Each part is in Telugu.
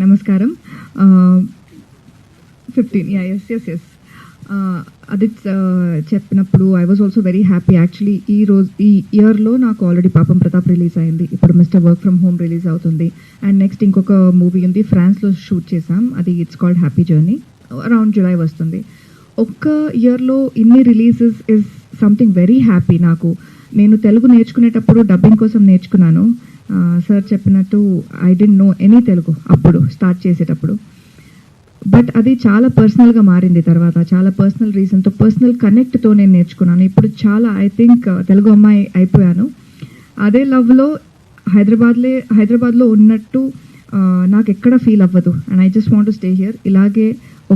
నమస్కారం. 15 yes. అది చెప్పినప్పుడు I was also very happy. Actually ఈ ఇయర్లో నాకు ఆల్రెడీ పాపం ప్రతాప్ రిలీజ్ అయింది. ఇప్పుడు mister work from home release అవుతుంది. అండ్ నెక్స్ట్ ఇంకొక మూవీ ఉంది, ఫ్రాన్స్లో షూట్ చేసాం. అది it's called happy journey. Around July వస్తుంది. ఒక్క ఇయర్లో ఇన్ని releases is something very happy. నాకు నేను తెలుగు నేర్చుకునేటప్పుడు డబ్బింగ్ కోసం నేర్చుకున్నాను. సార్ చెప్పినట్టు I don't know any Telugu అప్పుడు స్టార్ట్ చేసేటప్పుడు. బట్ అది చాలా పర్సనల్గా మారింది. తర్వాత చాలా పర్సనల్ రీజన్తో, పర్సనల్ కనెక్ట్తో నేను నేర్చుకున్నాను. ఇప్పుడు చాలా ఐ థింక్ తెలుగు అమ్మాయి అయిపోయాను. అదే లవ్లో హైదరాబాద్లో ఉన్నట్టు నాకు ఎక్కడ ఫీల్ అవ్వదు. And I just want to stay here. ఇలాగే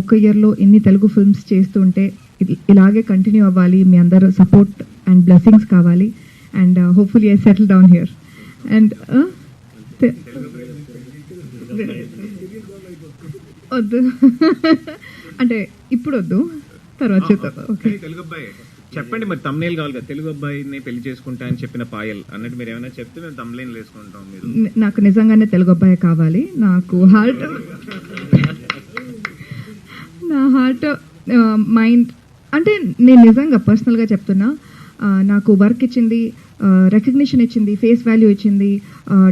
ఒక్క ఇయర్లో ఇన్ని తెలుగు ఫిల్మ్స్ చేస్తుంటే ఇలాగే కంటిన్యూ అవ్వాలి. మీ అందరూ సపోర్ట్ అండ్ బ్లెస్సింగ్స్ కావాలి. And hopefully I settle down here. And వద్దు అంటే ఇప్పుడు వద్దు, తర్వాత చూద్దాం. ఓకే, తెలుగు అబ్బాయి చెప్పండి. మరి తమ్నేల్ కావాలి కదా, తెలుగు అబ్బాయిని పెళ్లి చేసుకుంటా అని చెప్పిన పాయల్ అన్నట్టు మీరు ఏమైనా చెప్తే మేము తమ్నేల్ వేసుకుంటాం. మీరు నాకు నిజంగానే తెలుగు అబ్బాయి కావాలి. నాకు నా హార్ట్ మైండ్ అంటే నేను నిజంగా పర్సనల్గా చెప్తున్నా. నాకు వర్క్ ఇచ్చింది, రికగ్నిషన్ ఇచ్చింది, ఫేస్ వాల్యూ ఇచ్చింది,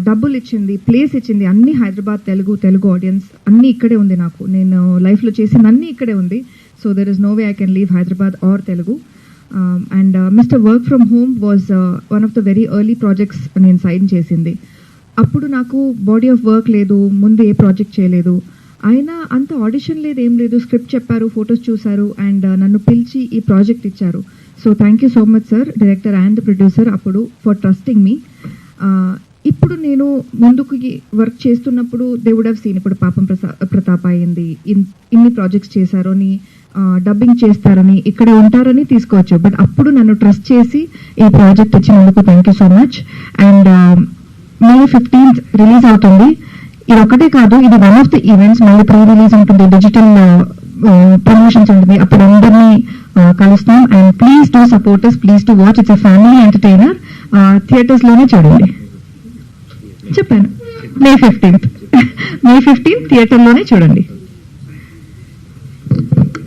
డబ్బులు ఇచ్చింది, ప్లేస్ ఇచ్చింది. అన్ని హైదరాబాద్ తెలుగు ఆడియన్స్ అన్నీ ఇక్కడే ఉంది. నాకు నేను లైఫ్లో చేసింది అన్నీ ఇక్కడే ఉంది. So there is no way I can leave Hyderabad or Telugu. And mister work from home was one of the very early projects నేను సైన్ చేసింది. అప్పుడు నాకు బాడీ ఆఫ్ వర్క్ లేదు, ముందు ఏ ప్రాజెక్ట్ చేయలేదు. అయినా అంత ఆడిషన్ లేదు, ఏం లేదు. స్క్రిప్ట్ చెప్పారు, ఫొటోస్ చూశారు అండ్ నన్ను పిలిచి ఈ ప్రాజెక్ట్ ఇచ్చారు. So thank you so much sir, director and the producer అప్పుడు, ఫర్ ట్రస్టింగ్ మీ. ఇప్పుడు నేను ముందుకు వర్క్ చేస్తున్నప్పుడు దే వుడ్ హ్యావ్ సీన్ ఇప్పుడు పాపం ప్రతాప్ అయింది, ఇన్ని ప్రాజెక్ట్స్ చేశారని, డబ్బింగ్ చేస్తారని, ఇక్కడ ఉంటారని తీసుకోవచ్చు. బట్ అప్పుడు నన్ను ట్రస్ట్ చేసి ఈ ప్రాజెక్ట్ ఇచ్చినందుకు thank you so much. And May 15th release అవుతుంది. ఇది ఒకటే కాదు, ఇది వన్ ఆఫ్ ది ఈవెంట్స్. మళ్ళీ ప్రీ రిలీజ్ ఉంటుంది, డిజిటల్ ప్రమోషన్స్ ఉంటుంది. అప్పుడు అందరినీ కలుస్తాం. And please do support us, please do watch. It's a family entertainer. థియేటర్స్లోనే చూడండి. చెప్పాను, May 15th థియేటర్లోనే చూడండి.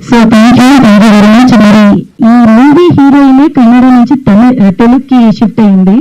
So thank you very much. మరి ఈ మూవీ హీరోయిన్ కన్నడ నుంచి తెలుగుకి షిఫ్ట్ అయింది.